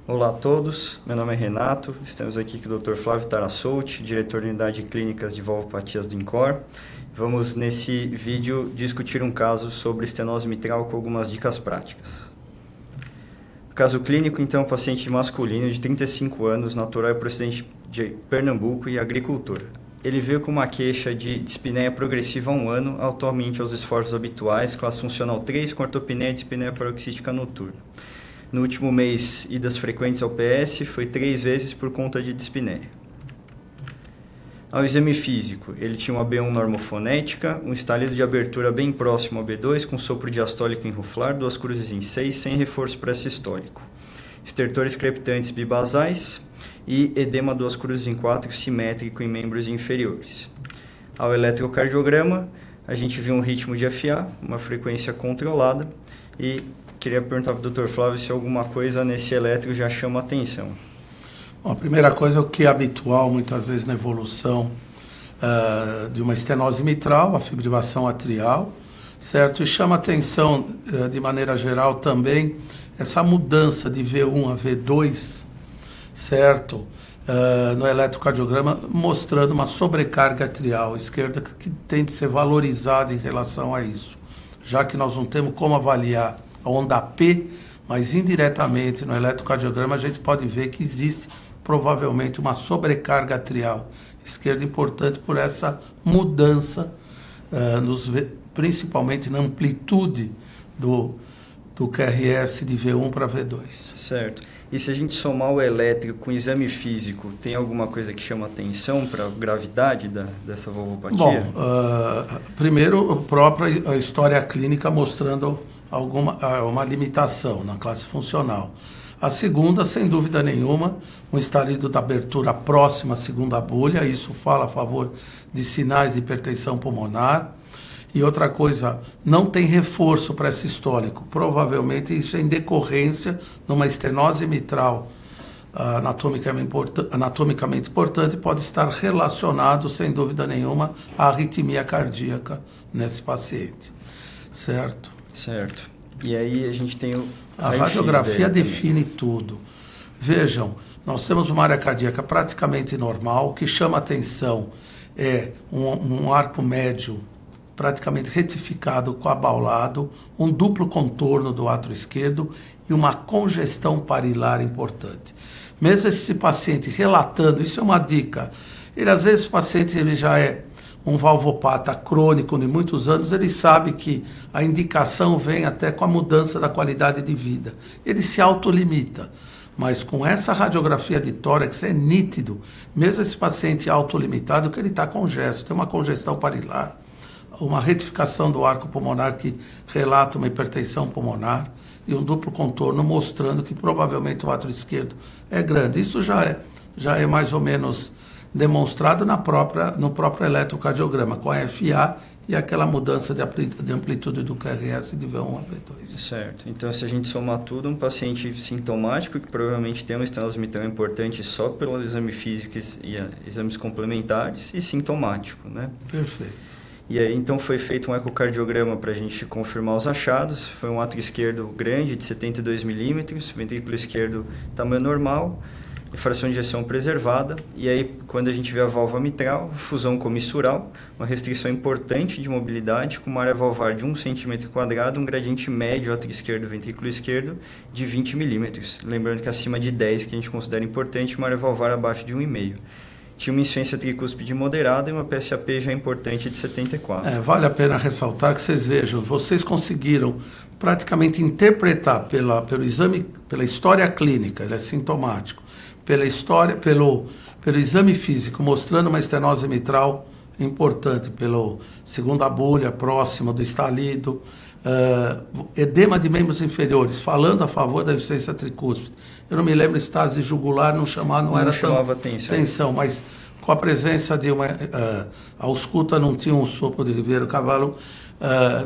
Olá a todos, meu nome é Renato, estamos aqui com o Dr. Flávio Tarassolti, diretor de Unidade de Clínicas de Valvopatias do INCOR. Vamos, nesse vídeo, discutir um caso sobre estenose mitral com algumas dicas práticas. O caso clínico, então, paciente masculino de 35 anos, natural e procedente de Pernambuco e agricultor. Ele veio com uma queixa de dispneia progressiva há um ano, atualmente aos esforços habituais, classe funcional 3, com ortopneia e dispneia paroxística noturna. No último mês, idas frequentes ao PS, foi 3 vezes por conta de dispneia. Ao exame físico, ele tinha uma B1 normofonética, um estalido de abertura bem próximo ao B2, com sopro diastólico em ruflar, 2 cruzes em 6, sem reforço pré-sistólico. Estertores crepitantes bibasais e edema 2 cruzes em 4, simétrico em membros inferiores. Ao eletrocardiograma, a gente viu um ritmo de FA, uma frequência controlada, e queria perguntar para o Dr. Flávio se alguma coisa nesse eletro já chama atenção. Bom, a primeira coisa, o que é habitual muitas vezes na evolução de uma estenose mitral, a fibrilação atrial, certo? E chama atenção, de maneira geral, também essa mudança de V1 a V2, certo? No eletrocardiograma, mostrando uma sobrecarga atrial esquerda que tem de ser valorizada em relação a isso, já que nós não temos como avaliar a onda P, mas indiretamente no eletrocardiograma a gente pode ver que existe provavelmente uma sobrecarga atrial esquerda importante por essa mudança, principalmente na amplitude do QRS de V1 para V2. Certo. E se a gente somar o elétrico com o exame físico, tem alguma coisa que chama atenção para a gravidade dessa valvopatia? Bom, primeiro, a própria história clínica mostrando uma limitação na classe funcional. A segunda, sem dúvida nenhuma, um estalido da abertura próxima à segunda bolha, isso fala a favor de sinais de hipertensão pulmonar. E outra coisa, não tem reforço pré-sistólico. Provavelmente isso é em decorrência de uma estenose mitral anatomicamente importante, pode estar relacionado, sem dúvida nenhuma, à arritmia cardíaca nesse paciente. Certo? Certo. E aí a gente tem a radiografia define tudo. Vejam, nós temos uma área cardíaca praticamente normal. O que chama atenção é um arco médio praticamente retificado, coabaulado, um duplo contorno do átrio esquerdo e uma congestão parilar importante. Mesmo esse paciente relatando, isso é uma dica, às vezes o paciente ele já é um valvopata crônico de muitos anos, ele sabe que a indicação vem até com a mudança da qualidade de vida. Ele se autolimita, mas com essa radiografia de tórax é nítido, mesmo esse paciente autolimitado, que ele está congesto, tem uma congestão parilar, uma retificação do arco pulmonar que relata uma hipertensão pulmonar e um duplo contorno mostrando que provavelmente o átrio esquerdo é grande. Isso já é mais ou menos demonstrado no próprio eletrocardiograma, com a FA e aquela mudança de amplitude do QRS de V1 a V2. Certo. Então, se a gente somar tudo, um paciente sintomático, que provavelmente tem uma estenose mitral importante só pelo exame físico e exames complementares, e sintomático, né? Perfeito. E aí, então, foi feito um ecocardiograma para a gente confirmar os achados. Foi um átrio esquerdo grande, de 72 milímetros, ventrículo esquerdo tamanho normal, fração de ejeção preservada, e aí quando a gente vê a válvula mitral, fusão comissural, uma restrição importante de mobilidade, com uma área valvar de 1 cm², um gradiente médio átrio esquerdo, ventrículo esquerdo, de 20 milímetros. Lembrando que acima de 10, que a gente considera importante, uma área valvar abaixo de 1,5. Tinha uma insuficiência tricúspide moderada e uma PSAP já importante de 74. Vale a pena ressaltar que vocês vejam, vocês conseguiram praticamente interpretar pelo exame, pela história clínica, ele é sintomático, pelo exame físico, mostrando uma estenose mitral importante, pelo segunda bolha próxima do estalido, edema de membros inferiores, falando a favor da insuficiência tricúspide. Eu não me lembro, estase jugular não era chamava atenção, mas com a presença de a ausculta não tinha um sopro de Ribeiro Cavalo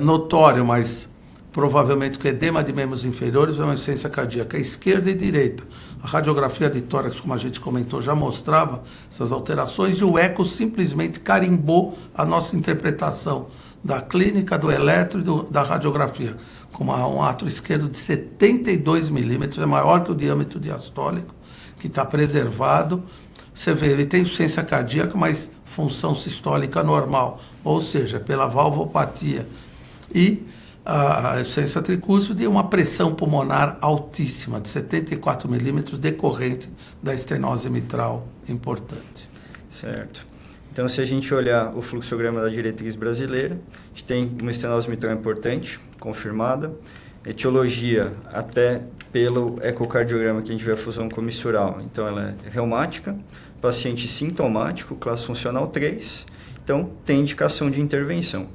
notório, mas provavelmente com edema de membros inferiores é uma insuficiência cardíaca esquerda e direita. A radiografia de tórax, como a gente comentou, já mostrava essas alterações e o eco simplesmente carimbou a nossa interpretação da clínica, do eletro e da radiografia, com um átrio esquerdo de 72 milímetros, é maior que o diâmetro diastólico, que está preservado. Você vê, ele tem insuficiência cardíaca, mas função sistólica normal, ou seja, pela valvopatia. E a insuficiência tricúspide e uma pressão pulmonar altíssima, de 74 milímetros, decorrente da estenose mitral importante. Certo. Então, se a gente olhar o fluxograma da diretriz brasileira, a gente tem uma estenose mitral importante, confirmada, etiologia até pelo ecocardiograma que a gente vê a fusão comissural. Então, ela é reumática, paciente sintomático, classe funcional 3, então tem indicação de intervenção.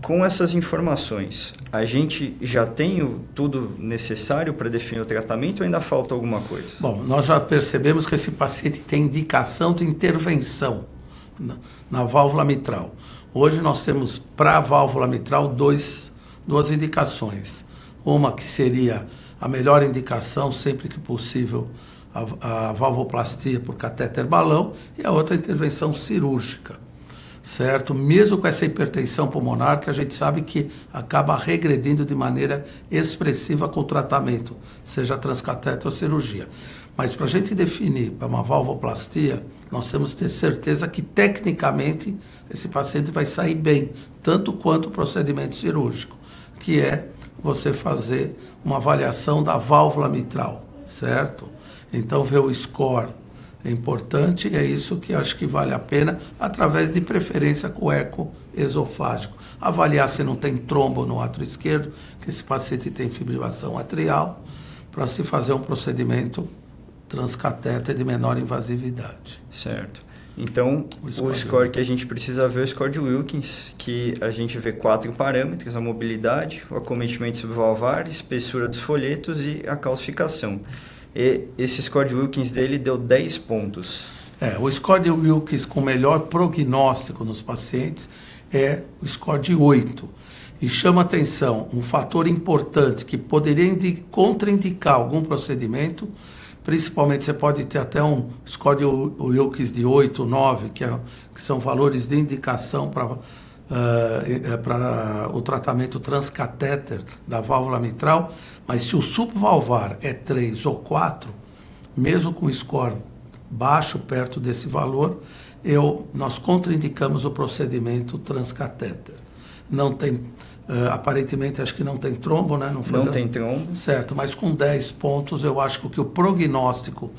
Com essas informações, a gente já tem tudo necessário para definir o tratamento ou ainda falta alguma coisa? Bom, nós já percebemos que esse paciente tem indicação de intervenção na válvula mitral. Hoje nós temos para a válvula mitral duas indicações. Uma que seria a melhor indicação, sempre que possível, a valvoplastia por catéter balão, e a outra intervenção cirúrgica, certo? Mesmo com essa hipertensão pulmonar, que a gente sabe que acaba regredindo de maneira expressiva com o tratamento, seja transcatéter ou cirurgia. Mas para a gente definir para uma valvoplastia, nós temos que ter certeza que tecnicamente esse paciente vai sair bem, tanto quanto o procedimento cirúrgico, que é você fazer uma avaliação da válvula mitral, certo? Então ver o score é importante e é isso que acho que vale a pena, através de preferência com o eco esofágico. Avaliar se não tem trombo no átrio esquerdo, que esse paciente tem fibrilação atrial, para se fazer um procedimento transcatéter de menor invasividade. Certo. Então, o score que a gente precisa ver é o score de Wilkins, que a gente vê 4 parâmetros: a mobilidade, o acometimento subvalvar, espessura dos folhetos e a calcificação. E esse score de Wilkins dele deu 10 pontos. O score de Wilkins com melhor prognóstico nos pacientes é o score de 8. E chama atenção, um fator importante que poderia contraindicar algum procedimento, principalmente você pode ter até um score de Wilkins de 8, 9, que são valores de indicação para o tratamento transcatéter da válvula mitral, mas se o subvalvar é 3 ou 4, mesmo com score baixo perto desse valor, nós contraindicamos o procedimento transcatéter. Não tem, aparentemente acho que não tem trombo, né? Não tem trombo. Certo, mas com 10 pontos eu acho que o prognóstico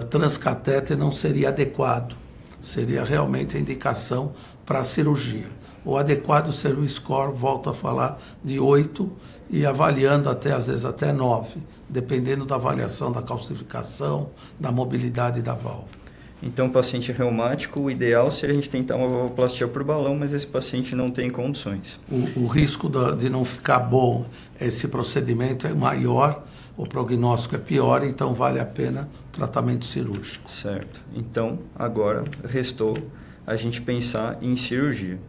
transcatéter não seria adequado. Seria realmente a indicação para a cirurgia. O adequado seria o score, volto a falar, de 8 e avaliando às vezes até 9, dependendo da avaliação da calcificação, da mobilidade da válvula. Então, paciente reumático, o ideal seria a gente tentar uma valvoplastia por balão, mas esse paciente não tem condições. O risco de não ficar bom esse procedimento é maior, o prognóstico é pior, então vale a pena o tratamento cirúrgico. Certo. Então, agora restou a gente pensar em cirurgia,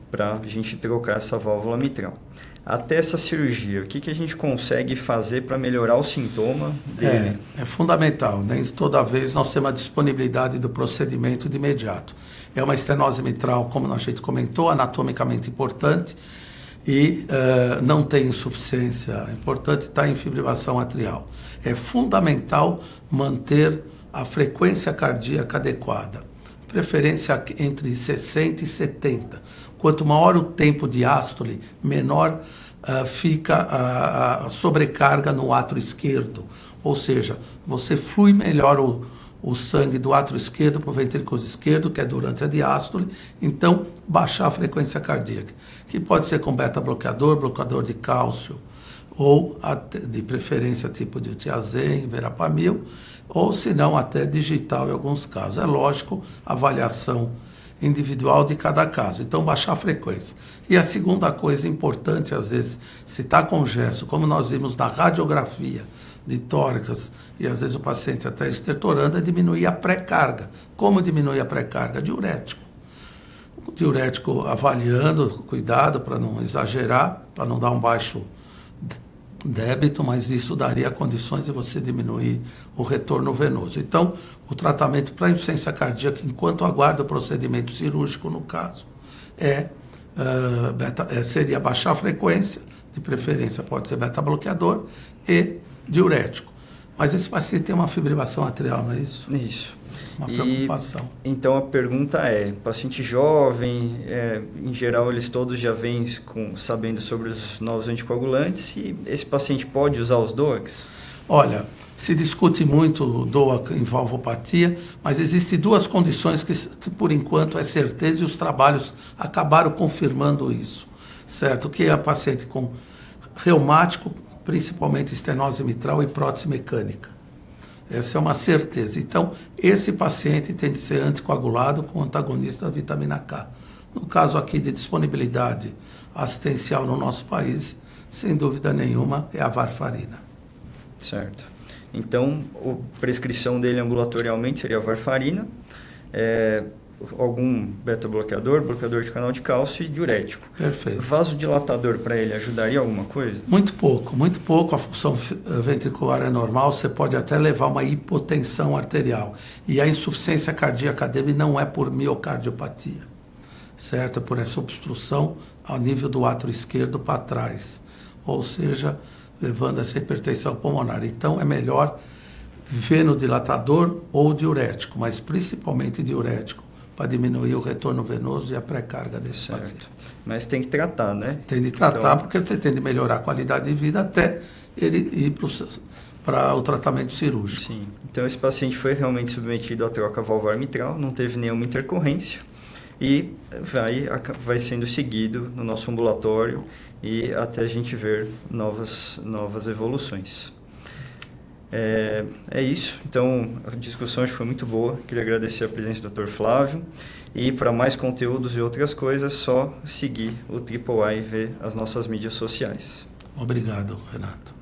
para a gente trocar essa válvula mitral. Até essa cirurgia, o que a gente consegue fazer para melhorar o sintoma dele? É fundamental. Nem toda vez nós temos a disponibilidade do procedimento de imediato. É uma estenose mitral, como a gente comentou, anatomicamente importante e não tem insuficiência importante, está em fibrilação atrial. É fundamental manter a frequência cardíaca adequada, preferência entre 60 e 70. Quanto maior o tempo de diástole, menor fica a sobrecarga no átrio esquerdo. Ou seja, você flui melhor o sangue do átrio esquerdo para o ventrículo esquerdo, que é durante a diástole, então baixar a frequência cardíaca, que pode ser com beta-bloqueador, bloqueador de cálcio, ou de preferência tipo de tiazem, verapamil, ou se não até digital em alguns casos. É lógico, avaliação individual de cada caso. Então, baixar a frequência. E a segunda coisa importante, às vezes, se está com gesso, como nós vimos na radiografia de tórax, e às vezes o paciente até estertorando, é diminuir a pré-carga. Como diminuir a pré-carga? Diurético. O diurético avaliando, cuidado para não exagerar, para não dar um baixo débito, mas isso daria condições de você diminuir o retorno venoso. Então, o tratamento para insuficiência cardíaca, enquanto aguarda o procedimento cirúrgico, no caso, é seria baixar a frequência, de preferência pode ser beta-bloqueador e diurético. Mas esse paciente tem uma fibrilação atrial, não é isso? Isso. Uma preocupação. Então a pergunta é, paciente jovem, em geral eles todos já vêm sabendo sobre os novos anticoagulantes, e esse paciente pode usar os DOACs? Olha, se discute muito o DOAC em valvopatia, mas existem duas condições que por enquanto é certeza, e os trabalhos acabaram confirmando isso, certo? Que é a paciente com reumático, principalmente estenose mitral e prótese mecânica. Essa é uma certeza. Então, esse paciente tem de ser anticoagulado com antagonista da vitamina K. No caso aqui de disponibilidade assistencial no nosso país, sem dúvida nenhuma, é a varfarina. Certo. Então, a prescrição dele ambulatorialmente seria a varfarina, algum beta-bloqueador, bloqueador de canal de cálcio e diurético. Perfeito. Vasodilatador para ele ajudaria alguma coisa? Muito pouco. A função ventricular é normal, você pode até levar uma hipotensão arterial. E a insuficiência cardíaca dele não é por miocardiopatia, certo? É por essa obstrução ao nível do átrio esquerdo para trás, ou seja, levando essa hipertensão pulmonar. Então é melhor venodilatador ou diurético, mas principalmente diurético, para diminuir o retorno venoso e a pré-carga desse paciente. Mas tem que tratar, né? Tem de tratar, porque você tem de melhorar a qualidade de vida até ele ir para o tratamento cirúrgico. Sim. Então esse paciente foi realmente submetido à troca valvar mitral, não teve nenhuma intercorrência e vai sendo seguido no nosso ambulatório e até a gente ver novas evoluções. É isso. Então, a discussão acho que foi muito boa. Queria agradecer a presença do Dr. Flávio. E para mais conteúdos e outras coisas, só seguir o Triple A e ver as nossas mídias sociais. Obrigado, Renato.